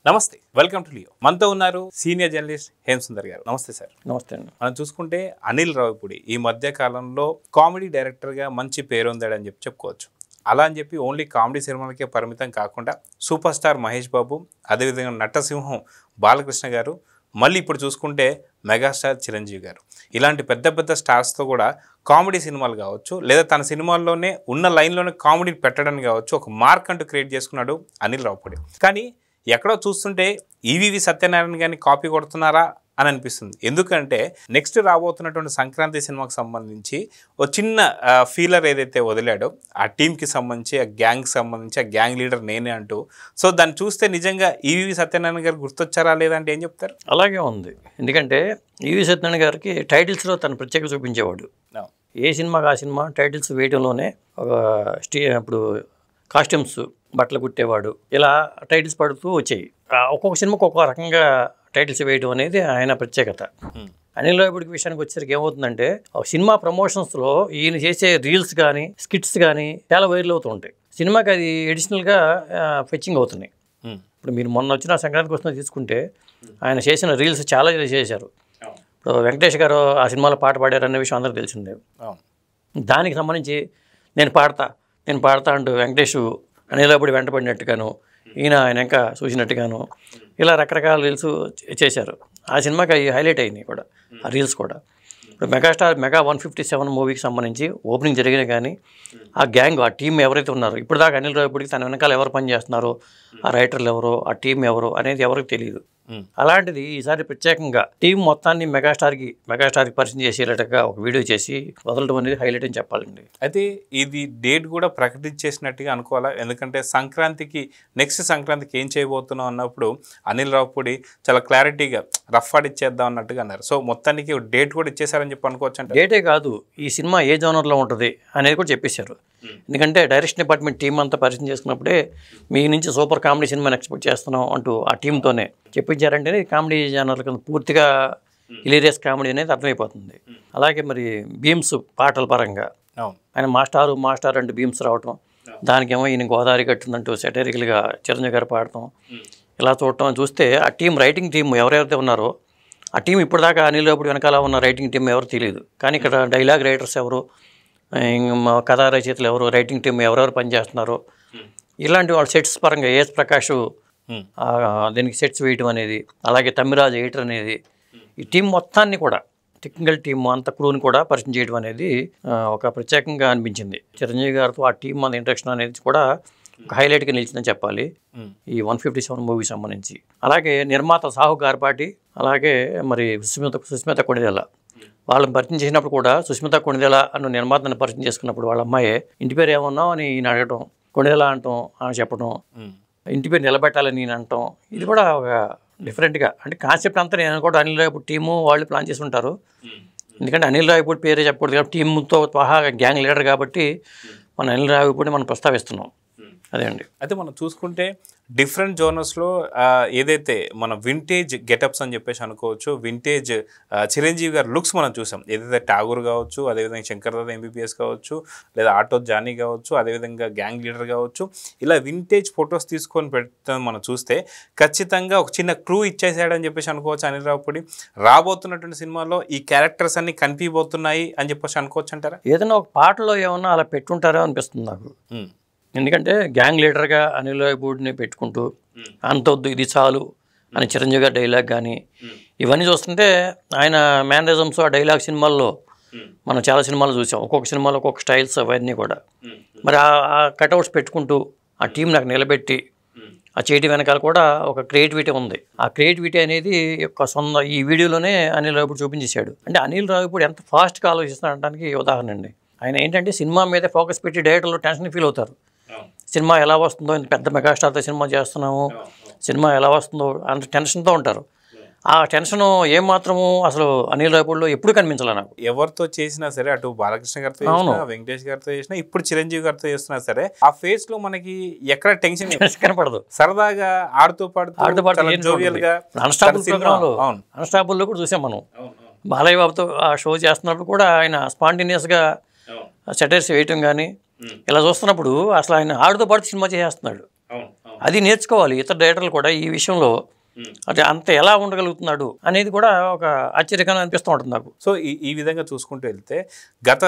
నమస్తే, welcome to Leo. మనతో ఉన్నారు సీనియర్ జర్నలిస్ట్ హేమసుందర్ గారు. నమస్తే సార్. నమస్తే అండి. మనం చూసుకుంటే అనిల్ రావిపూడి ఈ మధ్య కాలంలో కామెడీ డైరెక్టర్గా మంచి పేరు ఉందాడని చెప్పుకోవచ్చు. అలా అని చెప్పి ఓన్లీ కామెడీ సినిమాలకే పరిమితం కాకుండా సూపర్ స్టార్ మహేష్ బాబు, అదేవిధంగా నటసింహం బాలకృష్ణ గారు, మళ్ళీ ఇప్పుడు చూసుకుంటే మెగాస్టార్ చిరంజీవి గారు, ఇలాంటి పెద్ద పెద్ద స్టార్స్తో కూడా కామెడీ సినిమాలు కావచ్చు, లేదా తన సినిమాల్లోనే ఉన్న లైన్లోనే కామెడీ పెట్టడానికి కావచ్చు, ఒక మార్క్ అంటూ క్రియేట్ చేసుకున్నాడు అనిల్ రావిపూడి. కానీ ఎక్కడో చూస్తుంటే ఈవీవి సత్యనారాయణ గారిని కాపీ కొడుతున్నారా అని అనిపిస్తుంది. ఎందుకంటే నెక్స్ట్ రాబోతున్నటువంటి సంక్రాంతి సినిమాకి సంబంధించి ఒక చిన్న ఫీలర్ ఏదైతే వదిలాడో ఆ టీంకి సంబంధించి, ఆ గ్యాంగ్కి సంబంధించి, ఆ గ్యాంగ్ లీడర్ నేనే అంటూ, సో దాన్ని చూస్తే నిజంగా ఈవీవి సత్యనారాయణ గారు గుర్తొచ్చారా లేదంటే ఏం చెప్తారు? అలాగే ఉంది. ఎందుకంటే ఈవీ సత్యనారాయణ గారికి టైటిల్స్లో తన ప్రత్యేకత చూపించేవాడు. ఏ సినిమాకి ఆ సినిమా టైటిల్స్ వేయడంలోనే ఒక ఇప్పుడు కాస్ట్యూమ్స్ బట్టలు కుట్టేవాడు, ఇలా టైటిల్స్ పడుతూ వచ్చాయి. ఒక్కొక్క సినిమాకి ఒక్కొక్క రకంగా టైటిల్స్ వేయడం అనేది ఆయన ప్రత్యేకత. అనిల్ రావిపూడి విషయానికి వచ్చేసరికి ఏమవుతుందంటే, ఒక సినిమా ప్రమోషన్స్లో ఈయన చేసే రీల్స్ కానీ స్కిట్స్ కానీ చాలా వైరల్ అవుతూ ఉంటాయి. సినిమాకి అది అడిషనల్గా ఫెచ్చింగ్ అవుతున్నాయి. ఇప్పుడు మీరు మొన్న వచ్చిన సంక్రాంతికి వస్తున్న తీసుకుంటే ఆయన చేసిన రీల్స్ చాలా చేశారు. ఇప్పుడు వెంకటేష్ గారు ఆ సినిమాలో పాట పాడారు అనే విషయం అందరికీ తెలిసిందే. దానికి సంబంధించి నేను పాడతా అంటూ వెంకటేష్ అనిల్ రావిపూడి వెంటపడినట్టుగాను, ఆయన ఇంకా చూసినట్టుగాను ఇలా రకరకాల రీల్స్ చేశారు. ఆ సినిమాకి అవి హైలైట్ అయినాయి కూడా, ఆ రీల్స్ కూడా. ఇప్పుడు మెగా 157 మూవీకి సంబంధించి ఓపెనింగ్ జరిగినా కానీ ఆ గ్యాంగ్, ఆ టీం ఎవరైతే ఉన్నారో, ఇప్పుడు దాకా అనిల్ రావిపూడికి తన వెనకాల ఎవరు పనిచేస్తున్నారో, ఆ రైటర్లు ఎవరో, ఆ టీం ఎవరో అనేది ఎవరికి తెలియదు. అలాంటిది ఈసారి ప్రత్యేకంగా టీం మొత్తాన్ని మెగాస్టార్కి పరిచయం చేసేటట్టుగా ఒక వీడియో చేసి వదలడం అనేది హైలైట్ అని చెప్పాలండి. అయితే ఇది డేట్ కూడా ప్రకటించేసినట్టుగా అనుకోవాలా? ఎందుకంటే నెక్స్ట్ సంక్రాంతికి ఏం చేయబోతున్నాం అన్నప్పుడు అనిల్ రావిపూడి చాలా క్లారిటీగా రఫ్ ఇచ్చేద్దాం అన్నట్టుగా అన్నారు. సో మొత్తానికి డేట్ కూడా ఇచ్చేసారని చెప్పి అనుకోవచ్చు అంటే? డేటే కాదు, ఈ సినిమా ఏ జోనర్లో ఉంటుంది అనేది కూడా చెప్పేశారు. ఎందుకంటే డైరెక్షన్ డిపార్ట్మెంట్ టీం అంతా పరిచయం చేసుకున్నప్పుడే మీ నుంచి సూపర్ కామెడీ సినిమాని ఎక్స్పెక్ట్ చేస్తున్నాం అంటూ ఆ టీంతోనే చెప్పించారంటేనే కామెడీ జానర్ కింద పూర్తిగా హిలేరియస్ కామెడీ అనేది అర్థమైపోతుంది. అలాగే మరి బీమ్స్ పాటల పరంగా ఆయన మాస్టార్ అంటూ బీమ్స్ రావటం, దానికేమో ఈయన గోదావరి కట్టిందంటూ సెటరికల్గా చిరంజీవి గారు పాడటం, ఇలా చూస్తే ఆ టీం, రైటింగ్ టీం ఎవరైతే ఉన్నారో ఆ టీం ఇప్పటిదాకా అనిల్ రావిపూడి వెనకాల ఉన్న రైటింగ్ టీం ఎవరు తెలియదు. కానీ ఇక్కడ డైలాగ్ రైటర్స్ ఎవరు, కథా రచయితలు ఎవరు, రైటింగ్ టీం ఎవరెవరు పనిచేస్తున్నారో, ఇలాంటి వాళ్ళ సెట్స్ పరంగా ఏఎస్ ప్రకాష్ దీనికి సెట్స్ వేయటం అనేది, అలాగే తమ్మిరాజు ఎడిటర్ అనేది, ఈ టీం మొత్తాన్ని కూడా, టెక్నికల్ టీం అంత క్రూని కూడా పరిచయం చేయడం అనేది ఒక ప్రత్యేకంగా అనిపించింది. చిరంజీవి గారితో ఆ టీం మన ఇంట్రక్షన్ అనేది కూడా ఒక హైలైట్గా నిలిచిందని చెప్పాలి ఈ 157 మూవీకి సంబంధించి. అలాగే నిర్మాత సాహు గార్పాటి, అలాగే మరి సుస్మిత కొణిదెల వాళ్ళని పరిచయం చేసినప్పుడు కూడా, సుస్మిత కొణిదెల అన్న నిర్మాతను పరిచయం చేసుకున్నప్పుడు వాళ్ళ అమ్మాయి ఇంటి పేరు ఏమన్నావు అని ఈయన అడగటం, కొణిదెల అంటాం ఆమె చెప్పడం, ఇంటి పేరు నిలబెట్టాలని నేను అంటాం, ఇది కూడా ఒక డిఫరెంట్గా, అంటే కాన్సెప్ట్ అంతా నేను కూడా అనిల్ రావిపూడి టీము వాళ్ళు ప్లాన్ చేసి ఉంటారు. ఎందుకంటే అనిల్ రావిపూడి పేరే చెప్పకూడదు కాబట్టి, టీంతో గ్యాంగ్ లీడర్ కాబట్టి మన అనిల్ రావిపూడి మనం ప్రస్తావిస్తున్నాం. అదే అండి. అయితే మనం చూసుకుంటే డిఫరెంట్ జోనర్స్లో ఏదైతే మన వింటేజ్ గెటప్స్ అని చెప్పేసి అనుకోవచ్చు, వింటేజ్ చిరంజీవి గారి లుక్స్ మనం చూసాం. ఏదైతే ఠాగూర్ కావచ్చు, అదేవిధంగా శంకర్ దాదా ఎంబీబీఎస్ కావచ్చు, లేదా ఆటో జానీ కావచ్చు, అదేవిధంగా గ్యాంగ్ లీడర్ కావచ్చు, ఇలా వింటేజ్ ఫొటోస్ తీసుకొని పెడతాం. మనం చూస్తే ఖచ్చితంగా ఒక చిన్న క్లూ ఇచ్చేసాడని చెప్పేసి అనుకోవచ్చు అనిల్ రావిపూడి. రాబోతున్నటువంటి సినిమాలో ఈ క్యారెక్టర్స్ అన్ని కనిపిపోతున్నాయి అని చెప్పేసి అనుకోవచ్చు అంటారా? ఏదైనా ఒక పాటలో ఏమన్నా అలా పెట్టుంటారో అనిపిస్తుంది నాకు. ఎందుకంటే గ్యాంగ్ లీడర్గా అనిల్ రావిపూడిని పెట్టుకుంటూ అంతొద్దు ఇది చాలు అని చిరంజీవి గారి డైలాగ్ కానీ ఇవన్నీ చూస్తుంటే, ఆయన మేనరిజమ్స్ ఆ డైలాగ్ సినిమాల్లో మనం చాలా సినిమాలు చూసాం. ఒక్కొక్క సినిమాలో ఒక్కొక్క స్టైల్స్ అవన్నీ కూడా. మరి ఆ కట్అవుట్స్ పెట్టుకుంటూ ఆ టీం నాకు నిలబెట్టి ఆ చేతి వెనకాల కూడా ఒక క్రియేటివిటీ ఉంది. ఆ క్రియేటివిటీ అనేది ఈ వీడియోలోనే అనిల్ రావిపూడి చూపించేశాడు. అంటే అనిల్ రావిపూడి ఎంత ఫాస్ట్గా ఆలోచిస్తున్నాడడానికి ఉదాహరణ అండి. ఆయన ఏంటంటే సినిమా మీద ఫోకస్ పెట్టి డైరెక్టర్లు టెన్షన్ ఫీల్ అవుతారు. సినిమా ఎలా వస్తుందో, పెద్ద మెగాస్టార్తో సినిమా చేస్తున్నాము, సినిమా ఎలా వస్తుందో అంత టెన్షన్తో ఉంటారు. ఆ టెన్షన్ ఏమాత్రము అసలు అనిల్ రావిపూడిలో ఎప్పుడు కనిపించాలి నాకు. ఎవరితో చేసినా సరే, అటు బాలకృష్ణ గారితో చేసినా, వెంకటేష్ గారితో చేసినా, ఇప్పుడు చిరంజీవి గారితో చేస్తున్నా సరే, ఆ ఫేస్ లో మనకి ఎక్కడ టెన్షన్ కనపడదు. సరదాగా ఆడుతూ పాడుతూ అన్స్టాపుల్లో కూడా చూసాం మనం. బాలయ్య బాబుతో ఆ షో చేస్తున్నప్పుడు కూడా ఆయన స్పాంటేనియస్గా సెటైర్స్ వేయటం కానీ ఇలా చూస్తున్నప్పుడు అసలు ఆయన ఆడుతో పాటు సినిమా చేసేస్తున్నాడు. అది నేర్చుకోవాలి ఇతర డైరెక్టర్లు కూడా ఈ విషయంలో. అంటే అంత ఎలా ఉండగలుగుతున్నాడు అనేది కూడా ఒక ఆశ్చర్యకరంగా అనిపిస్తూ ఉంటుంది నాకు. సో ఈ విధంగా చూసుకుంటూ వెళ్తే గత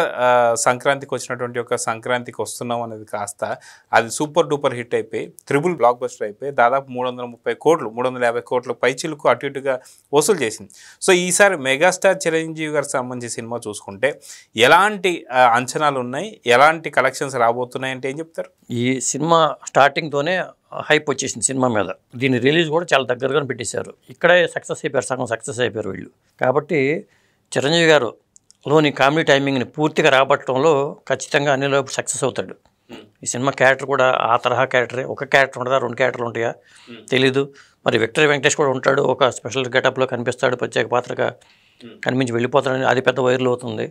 సంక్రాంతికి వచ్చినటువంటి ఒక సంక్రాంతికి వస్తున్నాం అనేది కాస్త అది సూపర్ డూపర్ హిట్ అయిపోయి ట్రిపుల్ బ్లాక్ బస్టర్ అయిపోయి దాదాపు 330 కోట్లు 350 కోట్ల పైచిలకు అటు ఇటుగా వసూలు చేసింది. సో ఈసారి మెగాస్టార్ చిరంజీవి గారికి సంబంధించి సినిమా చూసుకుంటే ఎలాంటి అంచనాలు ఉన్నాయి, ఎలాంటి కలెక్షన్స్ రాబోతున్నాయి అంటే ఏం చెప్తారు? ఈ సినిమా స్టార్టింగ్తోనే హైప్ వచ్చేసింది సినిమా మీద. దీని రిలీజ్ కూడా చాలా దగ్గరగా పెట్టేశారు. ఇక్కడే సక్సెస్ అయిపోయారు, సగం సక్సెస్ అయిపోయారు వీళ్ళు. కాబట్టి చిరంజీవి గారులోని కామెడీ టైమింగ్ని పూర్తిగా రాబట్టడంలో ఖచ్చితంగా అనిల్ రావిపూడి సక్సెస్ అవుతాడు. ఈ సినిమా క్యారెక్టర్ కూడా ఆ తరహా క్యారెక్టరే. ఒక క్యారెక్టర్ ఉంటుందా, 2 క్యారెక్టర్లు ఉంటాయా తెలీదు. మరి విక్టరీ వెంకటేష్ కూడా ఉంటాడు, ఒక స్పెషల్ గెటప్లో కనిపిస్తాడు, ప్రత్యేక పాత్రగా కనిపించి వెళ్ళిపోతాడని అది పెద్ద వైరల్ అవుతుంది.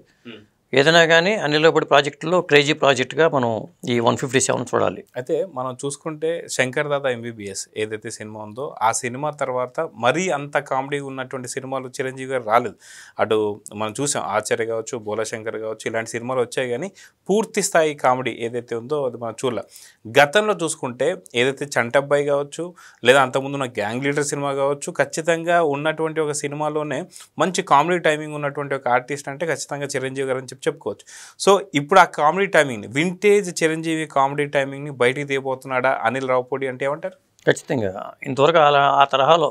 ఏదైనా కానీ అనిల్ రావిపూడి ప్రాజెక్టులో క్రేజీ ప్రాజెక్ట్గా మనం ఈ 157 చూడాలి. అయితే మనం చూసుకుంటే శంకర్ దాదా ఎంబీబీఎస్ ఏదైతే సినిమా ఉందో ఆ సినిమా తర్వాత మరీ అంత కామెడీ ఉన్నటువంటి సినిమాలు చిరంజీవి గారు రాలేదు. అటు మనం చూసాం ఆచార్య కావచ్చు, బోలాశంకర్ కావచ్చు, ఇలాంటి సినిమాలు వచ్చాయి కానీ పూర్తి స్థాయి కామెడీ ఏదైతే ఉందో అది మనం చూడలే. గతంలో చూసుకుంటే ఏదైతే చంటబ్బాయి కావచ్చు లేదా అంతకుముందు ఉన్న గ్యాంగ్ లీడర్ సినిమా కావచ్చు, ఖచ్చితంగా ఉన్నటువంటి ఒక సినిమాలోనే మంచి కామెడీ టైమింగ్ ఉన్నటువంటి ఒక ఆర్టిస్ట్ అంటే ఖచ్చితంగా చిరంజీవి గారు అని చెప్పుకోవచ్చు. సో ఇప్పుడు ఆ కామెడీ టైమింగ్ని వింటేజ్ చిరంజీవి కామెడీ టైమింగ్ని బయటికి తీయబోతున్నాడా అనిల్ రావిపూడి అంటే ఏమంటారు? ఖచ్చితంగా ఇంతవరకు అలా ఆ తరహాలో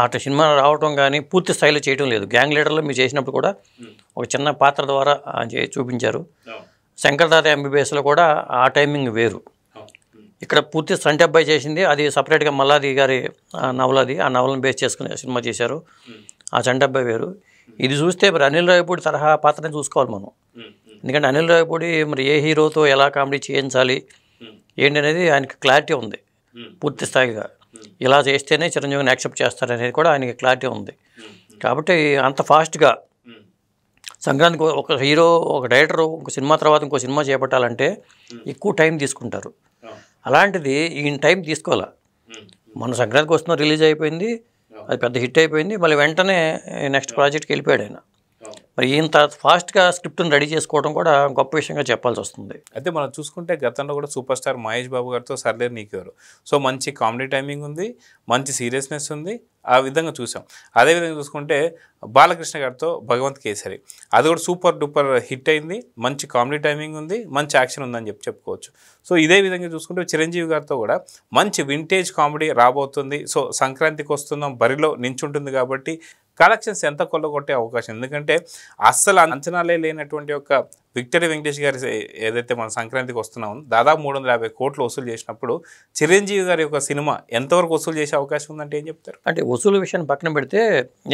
అటు సినిమా రావటం కానీ పూర్తి స్థాయిలో చేయడం లేదు. గ్యాంగ్ లీడర్లో మీరు చేసినప్పుడు కూడా ఒక చిన్న పాత్ర ద్వారా చూపించారు. శంకర్ దాదా ఎంబీబీఎస్లో కూడా ఆ టైమింగ్ వేరు. ఇక్కడ పూర్తి సంటి అబ్బాయి చేసింది అది సపరేట్గా మల్లాది గారి నవలది, ఆ నవలను బేస్ చేసుకుని సినిమా చేశారు. ఆ సంటి అబ్బాయి వేరు. ఇది చూస్తే మరి అనిల్ రావిపూడి తరహా పాత్రని చూసుకోవాలి మనం. ఎందుకంటే అనిల్ రావిపూడి మరి ఏ హీరోతో ఎలా కామెడీ చేయించాలి ఏంటి అనేది ఆయనకి క్లారిటీ ఉంది పూర్తి స్థాయిగా. ఇలా చేస్తేనే చిరంజీవిని యాక్సెప్ట్ చేస్తారనేది కూడా ఆయనకి క్లారిటీ ఉంది. కాబట్టి అంత ఫాస్ట్గా సంక్రాంతికి ఒక హీరో ఒక డైరెక్టర్ ఒక సినిమా తర్వాత ఇంకో సినిమా చేపట్టాలంటే ఎక్కువ టైం తీసుకుంటారు. అలాంటిది ఈయన టైం తీసుకోవాలా. మన సంక్రాంతికి వస్తున్న రిలీజ్ అయిపోయింది, అది పెద్ద హిట్ అయిపోయింది, మళ్ళీ వెంటనే నెక్స్ట్ ప్రాజెక్ట్కి వెళ్ళిపోయాడు ఆయన. మరి ఇంత ఫాస్ట్గా స్క్రిప్ట్ని రెడీ చేసుకోవడం కూడా గొప్ప విషయంగా చెప్పాల్సి వస్తుంది. అయితే మనం చూసుకుంటే గతంలో కూడా సూపర్ స్టార్ మహేష్ బాబు గారితో సర్లేరు నీకెవరు. సో మంచి కామెడీ టైమింగ్ ఉంది, మంచి సీరియస్నెస్ ఉంది, ఆ విధంగా చూసాం. అదేవిధంగా చూసుకుంటే బాలకృష్ణ గారితో భగవంత్ కేసరి అది కూడా సూపర్ డూపర్ హిట్ అయింది, మంచి కామెడీ టైమింగ్ ఉంది, మంచి యాక్షన్ ఉందని చెప్పుకోవచ్చు. సో ఇదే విధంగా చూసుకుంటే చిరంజీవి గారితో కూడా మంచి వింటేజ్ కామెడీ రాబోతుంది. సో సంక్రాంతికి వస్తున్నాం బరిలో నించుంటుంది కాబట్టి కలెక్షన్స్ ఎంత కొల్లగొట్టే అవకాశం. ఎందుకంటే అస్సలు అంచనాలే లేనటువంటి ఒక విక్టరీ వెంకటేష్ గారి ఏదైతే మన సంక్రాంతికి వస్తున్నామో దాదాపు 350 కోట్లు వసూలు చేసినప్పుడు చిరంజీవి గారి యొక్క సినిమా ఎంతవరకు వసూలు చేసే అవకాశం ఉందంటే ఏం చెప్తారు? అంటే వసూలు విషయాన్ని పక్కన పెడితే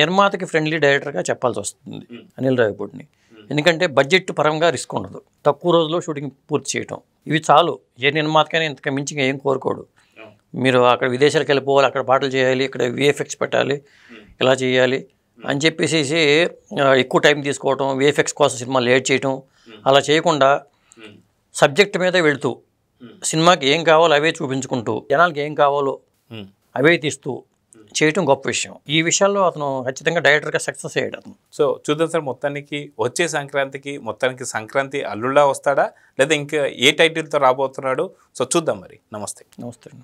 నిర్మాతకి ఫ్రెండ్లీ డైరెక్టర్గా చెప్పాల్సి వస్తుంది అనిల్ రావిపూడిని. ఎందుకంటే బడ్జెట్ పరంగా రిస్క్ ఉండదు, తక్కువ రోజుల్లో షూటింగ్ పూర్తి చేయటం ఇవి చాలు. ఏ నిర్మాతకైనా ఇంతకు మించి ఏం కోరుకోడు. మీరు అక్కడ విదేశాలకు వెళ్ళిపోవాలి, అక్కడ పాటలు చేయాలి, ఇక్కడ విఎఫ్ఎక్స్ పెట్టాలి, ఇలా చేయాలి అని చెప్పేసి ఎక్కువ టైం తీసుకోవటం, విఎఫ్ఎక్స్ కోసం సినిమా లేట్ చేయటం అలా చేయకుండా సబ్జెక్ట్ మీద వెళుతూ సినిమాకి ఏం కావాలో అవే చూపించుకుంటూ జనాలకి ఏం కావాలో అవే తీస్తూ చేయటం గొప్ప విషయం. ఈ విషయాల్లో అతను ఖచ్చితంగా డైరెక్టర్గా సక్సెస్ అయ్యాడు అతను. సో చూద్దాం సార్, మొత్తానికి వచ్చే సంక్రాంతికి మొత్తానికి సంక్రాంతి అల్లుళ్ళా వస్తాడా లేదా ఇంకా ఏ టైటిల్తో రాబోతున్నాడు? సో చూద్దాం మరి. నమస్తే. నమస్తే.